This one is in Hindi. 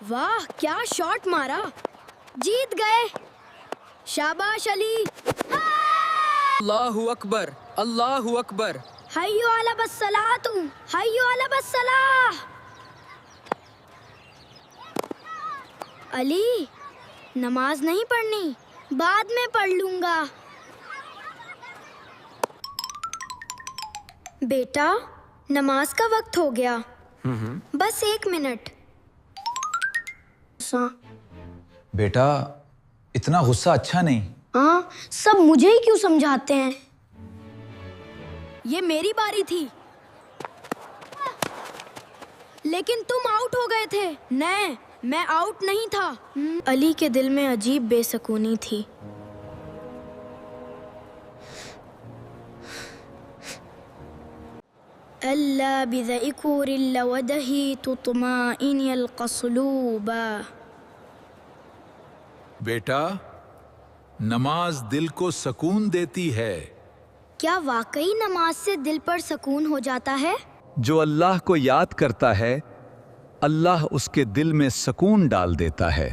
वाह, क्या शॉट मारा! जीत गए। शाबाश अली। अल्लाहु अकबर, अल्लाहु अकबर। हय्यो अला बस्सलातु, हय्यो अला बस्सलाह। अली, नमाज नहीं पढ़नी, बाद में पढ़ लूंगा। बेटा, नमाज का वक्त हो गया। बस 1 मिनट। बेटा, इतना गुस्सा अच्छा नहीं। हाँ, सब मुझे ही क्यों समझाते हैं? ये मेरी बारी थी, लेकिन तुम आउट हो गए थे। नहीं, मैं आउट नहीं था। अली के दिल में अजीब बेसुकूनी थी। अल्लाह बिज़इकुरिल्ला वदही तुतमाइनिल क़स्लूबा। बेटा, नमाज दिल को सुकून देती है। क्या वाकई नमाज से दिल पर सुकून हो जाता है? जो अल्लाह को याद करता है, अल्लाह उसके दिल में सुकून डाल देता है।